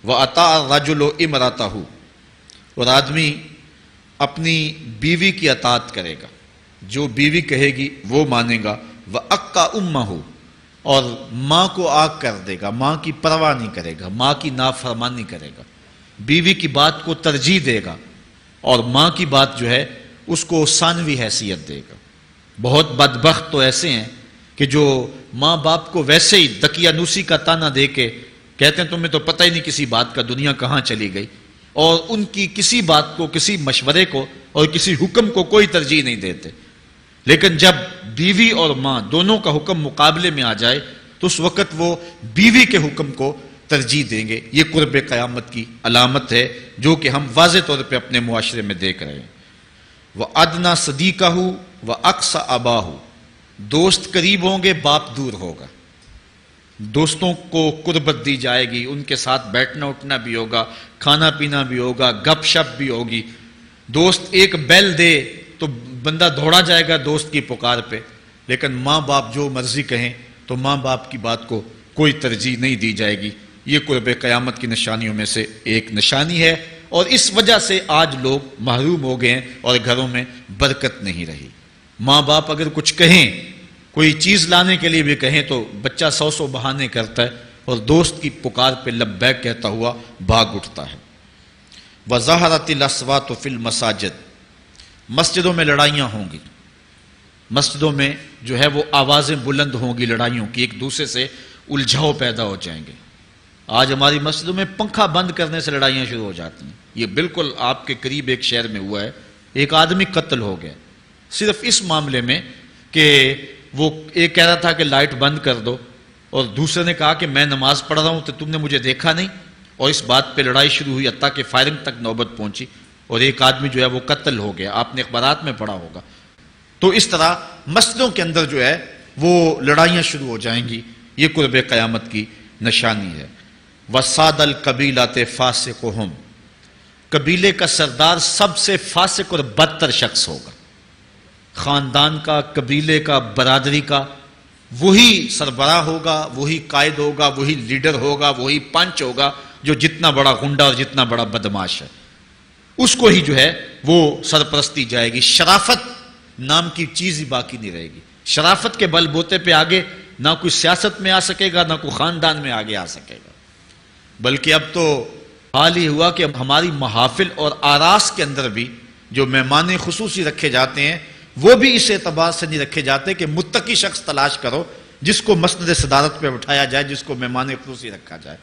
وَأَطَاعَ الرَّجُلُ امْرَأَتَهُ، اور آدمی اپنی بیوی کی اطاعت کرے گا، جو بیوی کہے گی وہ مانے گا۔ وَأَقَّى أُمَّهُ، اور ماں کو آگ کر دے گا، ماں کی پرواہ نہیں کرے گا، ماں کی نافرمانی کرے گا، بیوی کی بات کو ترجیح دے گا، اور ماں کی بات جو ہے اس کو ثانوی حیثیت دے گا۔ بہت بدبخت تو ایسے ہیں کہ جو ماں باپ کو ویسے ہی دقیانوسی کا تانا دے کے کہتے ہیں تمہیں تو پتہ ہی نہیں کسی بات کا، دنیا کہاں چلی گئی، اور ان کی کسی بات کو، کسی مشورے کو اور کسی حکم کو کوئی ترجیح نہیں دیتے۔ لیکن جب بیوی اور ماں دونوں کا حکم مقابلے میں آ جائے تو اس وقت وہ بیوی کے حکم کو ترجیح دیں گے۔ یہ قرب قیامت کی علامت ہے جو کہ ہم واضح طور پہ اپنے معاشرے میں دیکھ رہے ہیں۔ وَأَدْنَى صَدِيقَهُ وَأَقْصَى أَبَاهُ، دوست قریب ہوں گے، باپ دور ہوگا۔ دوستوں کو قربت دی جائے گی، ان کے ساتھ بیٹھنا اٹھنا بھی ہوگا، کھانا پینا بھی ہوگا، گپ شپ بھی ہوگی۔ دوست ایک بیل دے تو بندہ دوڑا جائے گا دوست کی پکار پہ، لیکن ماں باپ جو مرضی کہیں تو ماں باپ کی بات کو کوئی ترجیح نہیں دی جائے گی۔ یہ قرب قیامت کی نشانیوں میں سے ایک نشانی ہے، اور اس وجہ سے آج لوگ محروم ہو گئے ہیں اور گھروں میں برکت نہیں رہی۔ ماں باپ اگر کچھ کہیں، کوئی چیز لانے کے لیے بھی کہیں تو بچہ 100 بہانے کرتا ہے اور دوست کی پکار پہ لبیک کہتا ہوا بھاگ اٹھتا ہے۔ وَظَهَرَتِ الْأَصْوَاتُ فِي الْمَسَاجِدِ، مسجدوں میں لڑائیاں ہوں گی، مسجدوں میں جو ہے وہ آوازیں بلند ہوں گی لڑائیوں کی، ایک دوسرے سے الجھاؤ پیدا ہو جائیں گے۔ آج ہماری مسجدوں میں پنکھا بند کرنے سے لڑائیاں شروع ہو جاتی ہیں۔ یہ بالکل آپ کے قریب ایک شہر میں ہوا ہے، ایک آدمی قتل ہو گیا صرف اس معاملے میں کہ وہ ایک کہہ رہا تھا کہ لائٹ بند کر دو، اور دوسرے نے کہا کہ میں نماز پڑھ رہا ہوں تو تم نے مجھے دیکھا نہیں، اور اس بات پہ لڑائی شروع ہوئی، حتیٰ کہ فائرنگ تک نوبت پہنچی، اور ایک آدمی جو ہے وہ قتل ہو گیا۔ آپ نے اخبارات میں پڑھا ہوگا۔ تو اس طرح مسجدوں کے اندر جو ہے وہ لڑائیاں شروع ہو جائیں گی۔ یہ قرب قیامت کی نشانی ہے۔ وَسَادَ الْقَبِيلَةِ فَاسِقُهُمْ، قبیلے کا سردار سب سے فاسق اور بدتر شخص ہوگا۔ خاندان کا، قبیلے کا، برادری کا وہی سربراہ ہوگا، وہی قائد ہوگا، وہی لیڈر ہوگا، وہی پنچ ہوگا جو جتنا بڑا غنڈہ اور جتنا بڑا بدماش ہے اس کو ہی جو ہے وہ سرپرستی جائے گی۔ شرافت نام کی چیز ہی باقی نہیں رہے گی۔ شرافت کے بل بوتے پہ آگے نہ کوئی سیاست میں آ سکے گا، نہ کوئی خاندان میں آگے آ سکے گا۔ بلکہ اب تو حال ہی ہوا کہ ہماری محافل اور آراس کے اندر بھی جو مہمان خصوصی رکھے جاتے ہیں وہ بھی اس اعتبار سے نہیں رکھے جاتے کہ متقی شخص تلاش کرو جس کو مسند صدارت پہ بٹھایا جائے، جس کو مہمان خصوصی رکھا جائے۔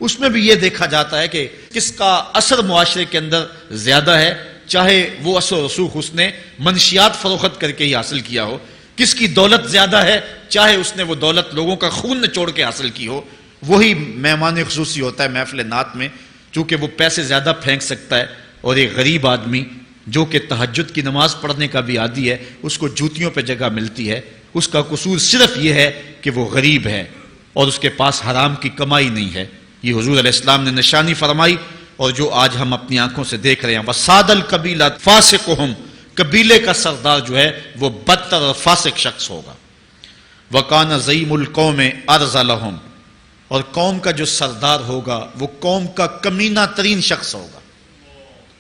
اس میں بھی یہ دیکھا جاتا ہے کہ کس کا اثر معاشرے کے اندر زیادہ ہے، چاہے وہ اثر و رسوخ اس نے منشیات فروخت کر کے ہی حاصل کیا ہو، کس کی دولت زیادہ ہے، چاہے اس نے وہ دولت لوگوں کا خون نچوڑ کے حاصل کی ہو، وہی مہمان خصوصی ہوتا ہے محفل نعت میں، چونکہ وہ پیسے زیادہ پھینک سکتا ہے۔ اور ایک غریب آدمی جو کہ تہجد کی نماز پڑھنے کا بھی عادی ہے، اس کو جوتیوں پہ جگہ ملتی ہے، اس کا قصور صرف یہ ہے کہ وہ غریب ہے اور اس کے پاس حرام کی کمائی نہیں ہے۔ یہ حضور علیہ السلام نے نشانی فرمائی، اور جو آج ہم اپنی آنکھوں سے دیکھ رہے ہیں۔ وَسَادَ الْقَبِيلَةِ فَاسِقُهُمْ، قبیلے کا سردار جو ہے وہ بدتر اور فاسق شخص ہوگا۔ وَكَانَ زَعِيمُ الْقَوْمِ أَرْذَلَهُمْ، اور قوم کا جو سردار ہوگا وہ قوم کا کمینہ ترین شخص ہوگا،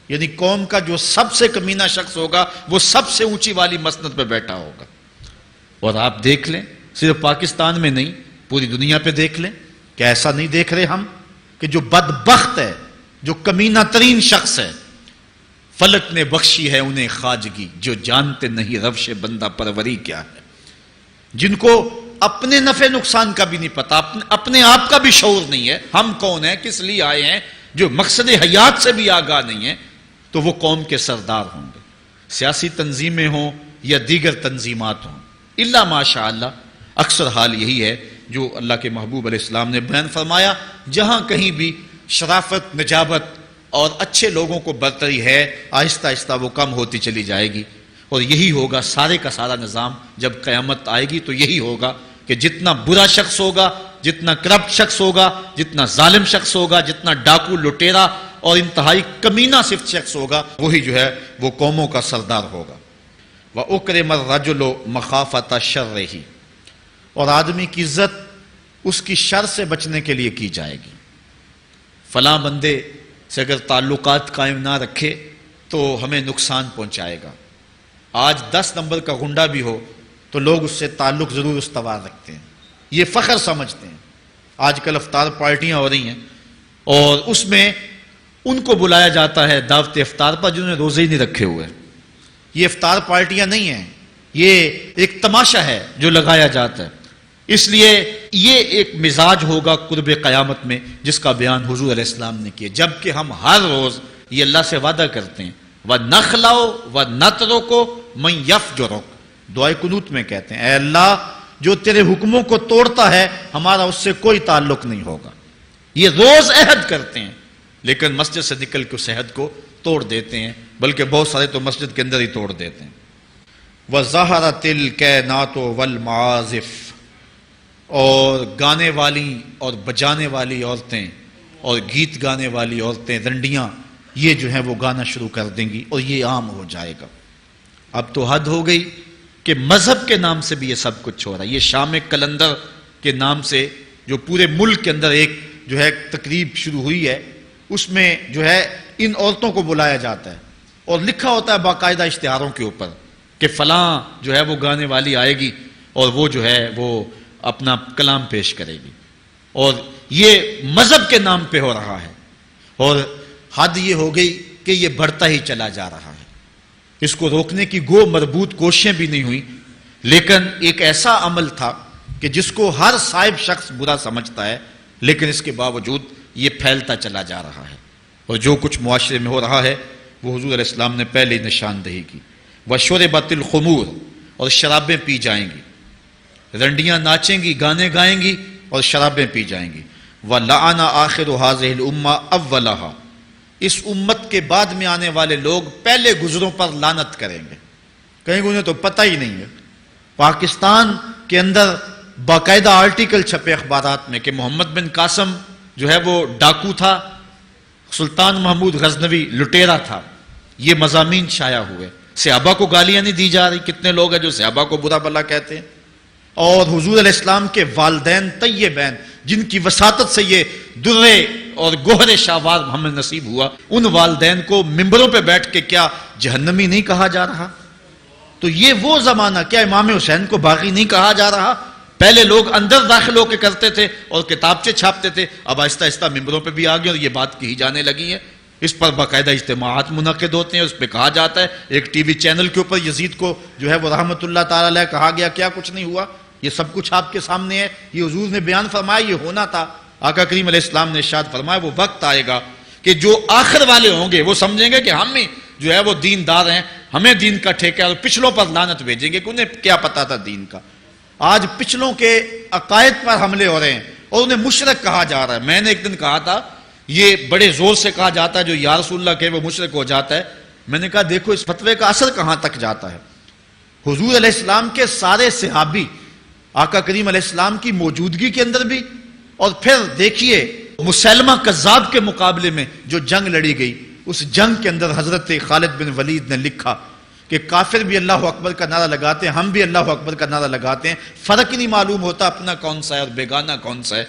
یعنی قوم کا جو سب سے کمینہ شخص ہوگا وہ سب سے اونچی والی مسند پہ بیٹھا ہوگا۔ اور آپ دیکھ لیں، صرف پاکستان میں نہیں پوری دنیا پہ دیکھ لیں کہ ایسا نہیں دیکھ رہے ہم کہ جو بدبخت ہے، جو کمینہ ترین شخص ہے، فلک نے بخشی ہے انہیں خواجگی، جو جانتے نہیں روش بندہ پروری کیا ہے، جن کو اپنے نفع نقصان کا بھی نہیں پتا، اپنے آپ کا بھی شعور نہیں ہے، ہم کون ہیں، کس لیے آئے ہیں، جو مقصد حیات سے بھی آگاہ نہیں ہے، تو وہ قوم کے سردار ہوں گے۔ سیاسی تنظیمیں ہوں یا دیگر تنظیمات ہوں، الا ماشاء اللہ اکثر حال یہی ہے جو اللہ کے محبوب علیہ السلام نے بیان فرمایا، جہاں کہیں بھی شرافت، نجابت اور اچھے لوگوں کو برتری ہے، آہستہ آہستہ وہ کم ہوتی چلی جائے گی۔ اور یہی ہوگا سارے کا سارا نظام، جب قیامت آئے گی تو یہی ہوگا کہ جتنا برا شخص ہوگا، جتنا کرپٹ شخص ہوگا، جتنا ظالم شخص ہوگا، جتنا ڈاکو لٹیرا اور انتہائی کمینہ صفت شخص ہوگا، وہی جو ہے وہ قوموں کا سردار ہوگا۔ وَأُكْرِمَ الرَّجُلُ مَخَافَةَ شَرِّهِ، اور آدمی کی عزت اس کی شر سے بچنے کے لیے کی جائے گی۔ فلاں بندے سے اگر تعلقات قائم نہ رکھے تو ہمیں نقصان پہنچائے گا. آج 10 نمبر کا غنڈہ بھی ہو تو لوگ اس سے تعلق ضرور استوار رکھتے ہیں، یہ فخر سمجھتے ہیں. آج کل افطار پارٹیاں ہو رہی ہیں اور اس میں ان کو بلایا جاتا ہے دعوت افطار پر جنہوں نے روزے ہی نہیں رکھے ہوئے. یہ افطار پارٹیاں نہیں ہیں، یہ ایک تماشا ہے جو لگایا جاتا ہے. اس لیے یہ ایک مزاج ہوگا قرب قیامت میں جس کا بیان حضور علیہ السلام نے کیا، جبکہ ہم ہر روز یہ اللہ سے وعدہ کرتے ہیں وَنَخْلَعُ وَنَتْرُكُ مَن يَفْجُرُكَ. دعائے قنوت میں کہتے ہیں اے اللہ جو تیرے حکموں کو توڑتا ہے ہمارا اس سے کوئی تعلق نہیں ہوگا. یہ روز عہد کرتے ہیں لیکن مسجد سے نکل کے اس عہد کو توڑ دیتے ہیں، بلکہ بہت سارے تو مسجد کے اندر ہی توڑ دیتے ہیں. وَظَهَرَتِ الْكَيْنَاتُ وَالْمَعَازِفُ. اور گانے والی اور بجانے والی عورتیں اور گیت گانے والی عورتیں، رنڈیاں، یہ جو ہیں وہ گانا شروع کر دیں گی اور یہ عام ہو جائے گا. اب تو حد ہو گئی کہ مذہب کے نام سے بھی یہ سب کچھ ہو رہا ہے. یہ شام کلندر کے نام سے جو پورے ملک کے اندر ایک جو ہے تقریب شروع ہوئی ہے، اس میں جو ہے ان عورتوں کو بلایا جاتا ہے اور لکھا ہوتا ہے باقاعدہ اشتہاروں کے اوپر کہ فلاں جو ہے وہ گانے والی آئے گی اور وہ جو ہے وہ اپنا کلام پیش کرے گی. اور یہ مذہب کے نام پہ ہو رہا ہے اور حد یہ ہو گئی کہ یہ بڑھتا ہی چلا جا رہا ہے. اس کو روکنے کی گو مربوط کوششیں بھی نہیں ہوئی، لیکن ایک ایسا عمل تھا کہ جس کو ہر صاحب شخص برا سمجھتا ہے، لیکن اس کے باوجود یہ پھیلتا چلا جا رہا ہے. اور جو کچھ معاشرے میں ہو رہا ہے وہ حضور علیہ السلام نے پہلے ہی نشاندہی کی. وَشُرِبَتِ الْخُمُورُ. اور شرابیں پی جائیں گی، رنڈیاں ناچیں گی، گانے گائیں گی اور شرابیں پی جائیں گی. وَلَعَنَ آخِرُ هَذِهِ الْأُمَّةِ أَوَّلَهَا. اس امت کے بعد میں آنے والے لوگ پہلے گزروں پر لعنت کریں گے. کہیں انہیں تو پتہ ہی نہیں ہے. پاکستان کے اندر باقاعدہ آرٹیکل چھپے اخبارات میں کہ محمد بن قاسم جو ہے وہ ڈاکو تھا، سلطان محمود غزنوی لٹیرا تھا. یہ مضامین شائع ہوئے. صحابہ کو گالیاں نہیں دی جا رہی. کتنے لوگ ہیں جو صحابہ کو برا بھلا کہتے ہیں. اور حضور علیہ السلام کے والدین طیبین جن کی وساطت سے یہ درے اور گوہر شاہوار ہمیں نصیب ہوا، ان والدین کو ممبروں پہ بیٹھ کے کیا جہنمی نہیں کہا جا رہا؟ تو یہ وہ زمانہ، کیا امام حسین کو باغی نہیں کہا جا رہا؟ پہلے لوگ اندر داخل ہو کے کرتے تھے اور کتابچے چھاپتے تھے، اب آہستہ آہستہ ممبروں پہ بھی آ گئے اور یہ بات کہی جانے لگی ہے. اس پر باقاعدہ اجتماعات منعقد ہوتے ہیں، اس پہ کہا جاتا ہے. ایک ٹی وی چینل کے اوپر یزید کو جو ہے وہ رحمت اللہ تعالی علیہ کہا گیا، کیا کچھ نہیں ہوا. یہ سب کچھ آپ کے سامنے ہے. یہ حضور نے بیان فرمایا، یہ ہونا تھا. آقا کریم علیہ السلام نے ارشاد فرمایا وہ وقت آئے گا کہ جو آخر والے ہوں گے وہ سمجھیں گے کہ ہم ہی جو ہے وہ دیندار ہیں، ہمیں دین کا ٹھیکہ ہے، اور پچھلوں پر لعنت بھیجیں گے کہ انہیں کیا پتا تھا دین کا. آج پچھلوں کے عقائد پر حملے ہو رہے ہیں اور انہیں مشرک کہا جا رہا ہے. میں نے ایک دن کہا تھا، یہ بڑے زور سے کہا جاتا ہے جو یا رسول اللہ کہے وہ مشرک ہو جاتا ہے. میں نے کہا دیکھو اس فتوے کا اثر کہاں تک جاتا ہے. حضور علیہ السلام کے سارے صحابی آقا کریم علیہ السلام کی موجودگی کے اندر بھی، اور پھر دیکھیے مسلمہ کذاب کے مقابلے میں جو جنگ لڑی گئی، اس جنگ کے اندر حضرت خالد بن ولید نے لکھا کہ کافر بھی اللہ اکبر کا نعرہ لگاتے ہیں، ہم بھی اللہ اکبر کا نعرہ لگاتے ہیں، فرق ہی نہیں معلوم ہوتا اپنا کون سا ہے اور بیگانہ کون سا ہے.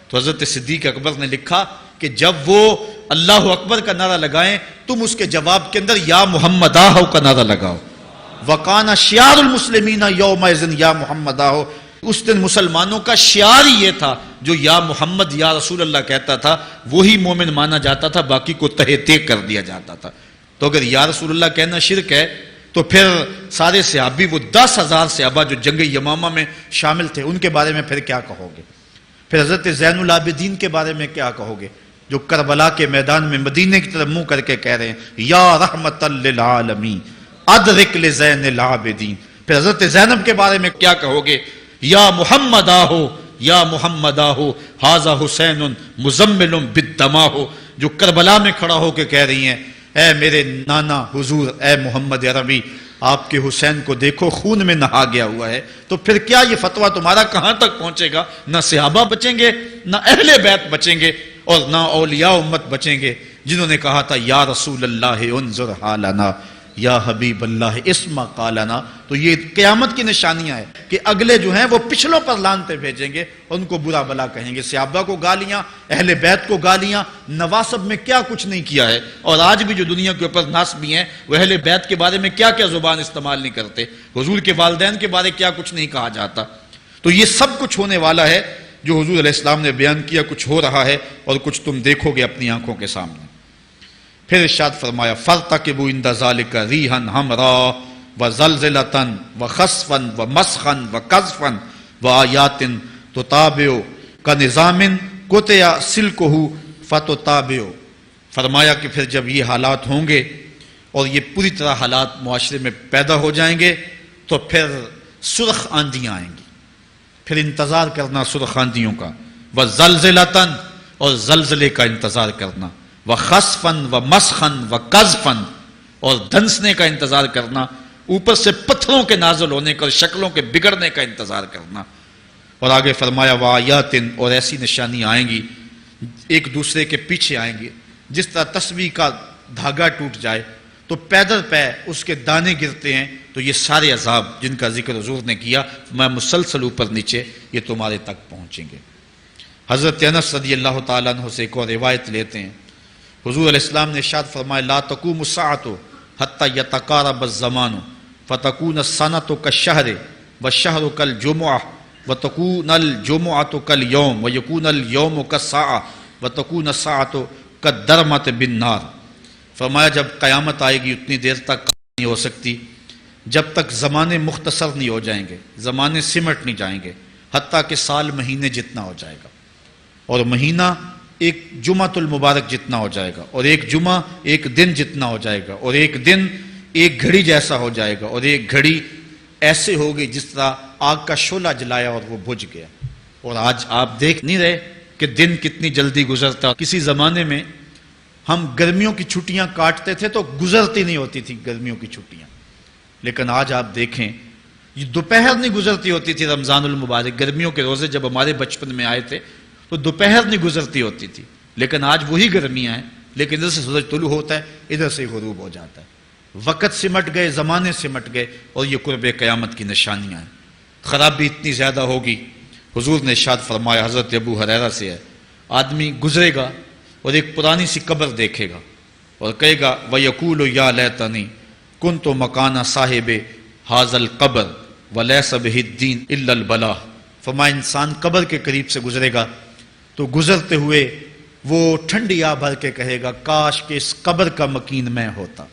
تو حضرت صدیق اکبر نے لکھا کہ جب وہ اللہ اکبر کا نعرہ لگائیں تم اس کے جواب کے اندر یا محمد آہو کا نعرہ لگاؤ. وَقَانَ شِعَارُ الْمُسْلِمِينَ يَوْمَئِذٍ یا محمد آہو. اس دن مسلمانوں کا شعار ہی یہ تھا، جو یا محمد یا رسول اللہ کہتا تھا وہی مومن مانا جاتا تھا، باقی کو تہہ تیگ کر دیا جاتا تھا. تو اگر یا رسول اللہ کہنا شرک ہے تو پھر سارے صحابی، وہ 10,000 صحابہ جو جنگ یمامہ میں شامل تھے، ان کے بارے میں پھر کیا کہو گے؟ پھر حضرت زین العابدین کے بارے میں کیا کہو گے جو کربلا کے میدان میں مدینے کی طرف منہ کر کے کہہ رہے ہیں یا رحمت للعالمین ادرک لزین العابدین. پھر حضرت زینب کے بارے میں کیا کہو گے؟ یا محمد آہو یا محمد آہو حاذا حسین مزمل بالدماء ہو، جو کربلا میں کھڑا ہو کے کہہ رہی ہیں اے میرے نانا حضور، اے محمد عربی، آپ کے حسین کو دیکھو خون میں نہا گیا ہوا ہے. تو پھر کیا یہ فتویٰ تمہارا کہاں تک پہنچے گا؟ نہ صحابہ بچیں گے، نہ اہل بیت بچیں گے، اور نہ اولیاء امت بچیں گے جنہوں نے کہا تھا یا رسول اللہ انظر حالنا. یا حبیب اللہ اسما قالنا. تو یہ قیامت کی نشانیاں ہیں کہ اگلے جو ہیں وہ پچھلوں پر لانتے بھیجیں گے، ان کو برا بلا کہیں گے، صحابہ کو گالیاں، اہل بیت کو گالیاں، نواسب میں کیا کچھ نہیں کیا ہے. اور آج بھی جو دنیا کے اوپر ناسبی ہیں وہ اہل بیت کے بارے میں کیا کیا زبان استعمال نہیں کرتے، حضور کے والدین کے بارے کیا کچھ نہیں کہا جاتا. تو یہ سب کچھ ہونے والا ہے جو حضور علیہ السلام نے بیان کیا، کچھ ہو رہا ہے اور کچھ تم دیکھو گے اپنی آنکھوں کے سامنے. پھر ارشاد فرمایا فَارْتَقِبُوا عِنْدَ ذَلِكَ رِيحًا حَمْرَاءَ وَزَلْزَلَةً وَخَسْفًا وَمَسْخًا وَقَذْفًا وَآيَاتٍ تُتَابِعُ كَنِظَامٍ قُطِعَ سِلْكُهُ فَتُتَابِعُ. فرمایا کہ پھر جب یہ حالات ہوں گے اور یہ پوری طرح حالات معاشرے میں پیدا ہو جائیں گے تو پھر سرخ آندیاں آئیں گی، پھر انتظار کرنا سرخ آندیوں کا. وَزَلْزَلَةً اور زلزلے کا انتظار کرنا، وَخَسْفًا وَمَسْخًا وَقَذْفًا اور دھنسنے کا انتظار کرنا، اوپر سے پتھروں کے نازل ہونے کا اور شکلوں کے بگڑنے کا انتظار کرنا. اور آگے فرمایا وَآيَاتٍ اور ایسی نشانیاں آئیں گی ایک دوسرے کے پیچھے آئیں گی، جس طرح تسبیح کا دھاگا ٹوٹ جائے تو پیدر پہ اس کے دانے گرتے ہیں، تو یہ سارے عذاب جن کا ذکر حضور نے کیا میں مسلسل اوپر نیچے یہ تمہارے تک پہنچیں گے. حضرت انس رضی اللہ تعالیٰ عنہ سے ایک اور روایت لیتے ہیں، حضور علیہ السلام نے ارشاد فرمایا لا تقوم الساعة حتى يتقارب الزمان فتكون السنة كالشهر والشهر كالجمعة وتكون الجمعة كاليوم ويكون اليوم كالساعة وتكون الساعة كالدرمة بالنار. فرمایا جب قیامت آئے گی اتنی دیر تک نہیں ہو سکتی جب تک زمانے مختصر نہیں ہو جائیں گے، زمانے سمٹ نہیں جائیں گے، حتیٰ کہ سال مہینے جتنا ہو جائے گا، اور مہینہ ایک جمعۃ المبارک جتنا ہو جائے گا، اور ایک جمعہ ایک دن جتنا ہو جائے گا، اور ایک دن ایک گھڑی جیسا ہو جائے گا، اور ایک گھڑی ایسے ہوگی جس طرح آگ کا شعلہ جلایا اور وہ بجھ گیا. اور آج آپ دیکھ نہیں رہے کہ دن کتنی جلدی گزرتا. کسی زمانے میں ہم گرمیوں کی چھٹیاں کاٹتے تھے تو گزرتی نہیں ہوتی تھی گرمیوں کی چھٹیاں، لیکن آج آپ دیکھیں یہ دوپہر نہیں گزرتی ہوتی تھی. رمضان المبارک گرمیوں کے روزے جب ہمارے بچپن میں آئے تھے تو دوپہر نہیں گزرتی ہوتی تھی، لیکن آج وہی گرمیاں ہیں، لیکن ادھر سے سورج طلوع ہوتا ہے ادھر سے غروب ہو جاتا ہے. وقت سمٹ گئے، زمانے سمٹ گئے، اور یہ قرب قیامت کی نشانیاں ہیں. خرابی اتنی زیادہ ہوگی. حضور نے ارشاد فرمایا حضرت ابو ہریرہ سے ہے، آدمی گزرے گا اور ایک پرانی سی قبر دیکھے گا اور کہے گا وَيَقُولُ يَا لَيْتَنِي كُنْتُ مَكَانَ صَاحِبِ هَذَا الْقَبْرِ وَلَيْسَ بِهِ الدِّينُ إِلَّا الْبَلَاغُ. فرمایا انسان قبر کے قریب سے گزرے گا تو گزرتے ہوئے وہ ٹھنڈی آہ بھر کے کہے گا کاش کہ اس قبر کا مکین میں ہوتا.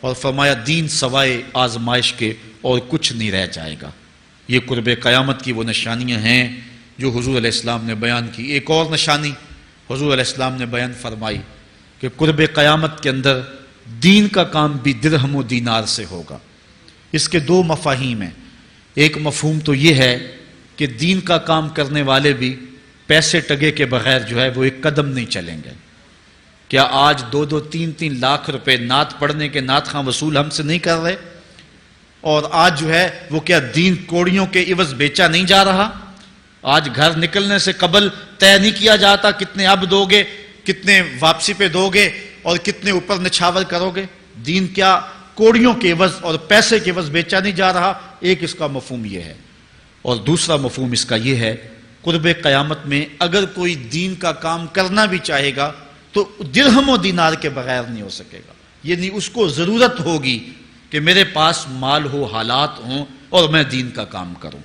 اور فرمایا دین سوائے آزمائش کے اور کچھ نہیں رہ جائے گا. یہ قرب قیامت کی وہ نشانیاں ہیں جو حضور علیہ السلام نے بیان کی. ایک اور نشانی حضور علیہ السلام نے بیان فرمائی کہ قرب قیامت کے اندر دین کا کام بھی درہم و دینار سے ہوگا. اس کے دو مفاہیم ہیں. ایک مفہوم تو یہ ہے کہ دین کا کام کرنے والے بھی پیسے ٹگے کے بغیر جو ہے وہ ایک قدم نہیں چلیں گے. کیا آج 2-2, 3-3 لاکھ روپے نعت پڑھنے کے نعت خواں وصول ہم سے نہیں کر رہے؟ اور آج جو ہے وہ کیا دین کوڑیوں کے عوض بیچا نہیں جا رہا؟ آج گھر نکلنے سے قبل طے نہیں کیا جاتا کتنے اب دو گے، کتنے واپسی پہ دو گے اور کتنے اوپر نچھاور کرو گے؟ دین کیا کوڑیوں کے عوض اور پیسے کے عوض بیچا نہیں جا رہا؟ ایک اس کا مفہوم یہ ہے. اور دوسرا مفہوم اس کا یہ ہے قرب قیامت میں اگر کوئی دین کا کام کرنا بھی چاہے گا تو درہم و دینار کے بغیر نہیں ہو سکے گا. یعنی اس کو ضرورت ہوگی کہ میرے پاس مال ہو، حالات ہوں اور میں دین کا کام کروں.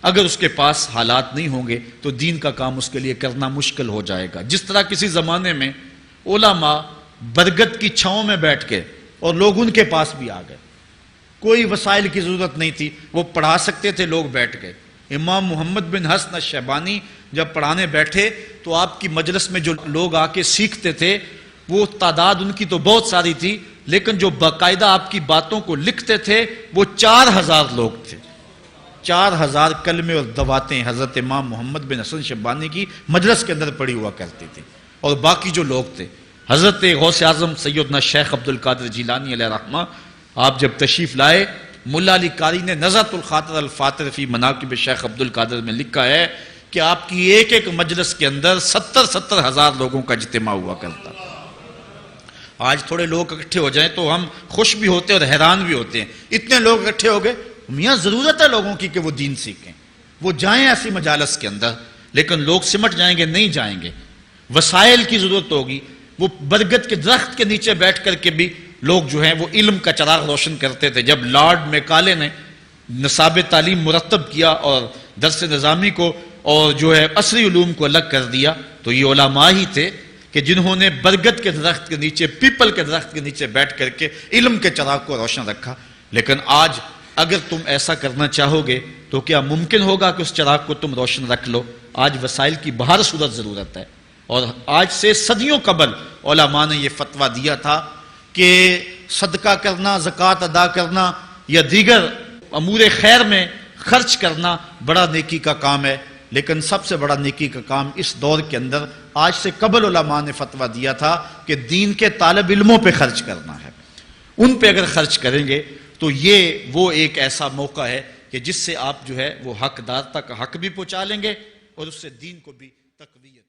اگر اس کے پاس حالات نہیں ہوں گے تو دین کا کام اس کے لیے کرنا مشکل ہو جائے گا. جس طرح کسی زمانے میں علماء برگد کی چھاؤں میں بیٹھ کے اور لوگ ان کے پاس بھی آ گئے، کوئی وسائل کی ضرورت نہیں تھی، وہ پڑھا سکتے تھے، لوگ بیٹھ گئے. امام محمد بن حسن الشیبانی جب پڑھانے بیٹھے تو آپ کی مجلس میں جو لوگ آ کے سیکھتے تھے وہ تعداد ان کی تو بہت ساری تھی، لیکن جو باقاعدہ آپ کی باتوں کو لکھتے تھے وہ 4000 لوگ تھے. 4000 کلمے اور دواتیں حضرت امام محمد بن حسن شیبانی کی مجلس کے اندر پڑھی ہوا کرتی تھی. اور باقی جو لوگ تھے حضرت غوث اعظم سیدنا شیخ عبد القادر جیلانی علیہ رحمہ، آپ جب تشریف لائے ملا علی قاری نے نزہۃ الخاطر الفاطر فی مناقب شیخ عبد القادر میں لکھا ہے کہ آپ کی ایک ایک مجلس کے اندر 70,000 لوگوں کا اجتماع ہوا کرتا. آج تھوڑے لوگ اکٹھے ہو جائیں تو ہم خوش بھی ہوتے ہیں اور حیران بھی ہوتے ہیں، اتنے لوگ اکٹھے ہو گئے۔ میاں ضرورت ہے لوگوں کی کہ وہ دین سیکھیں، وہ جائیں ایسی مجالس کے اندر، لیکن لوگ سمٹ جائیں گے، نہیں جائیں گے۔ وسائل کی ضرورت ہوگی، وہ برگد کے درخت کے نیچے بیٹھ کر کے بھی لوگ جو ہیں وہ علم کا چراغ روشن کرتے تھے۔ جب لارڈ میکالے نے نصاب تعلیم مرتب کیا اور درس نظامی کو اور جو ہے عصری علوم کو الگ کر دیا، تو یہ علماء ہی تھے کہ جنہوں نے برگد کے درخت کے نیچے، پیپل کے درخت کے نیچے بیٹھ کر کے علم کے چراغ کو روشن رکھا۔ لیکن آج اگر تم ایسا کرنا چاہو گے تو کیا ممکن ہوگا کہ اس چراغ کو تم روشن رکھ لو؟ آج وسائل کی بہر صورت ضرورت ہے، اور آج سے صدیوں قبل علماء نے یہ فتویٰ دیا تھا کہ صدقہ کرنا، زکوٰۃ ادا کرنا یا دیگر امور خیر میں خرچ کرنا بڑا نیکی کا کام ہے، لیکن سب سے بڑا نیکی کا کام اس دور کے اندر آج سے قبل علماء نے فتویٰ دیا تھا کہ دین کے طالب علموں پہ خرچ کرنا ہے۔ ان پہ اگر خرچ کریں گے تو یہ وہ ایک ایسا موقع ہے کہ جس سے آپ جو ہے وہ حقدار تک حق بھی پہنچا لیں گے اور اس سے دین کو بھی تقویت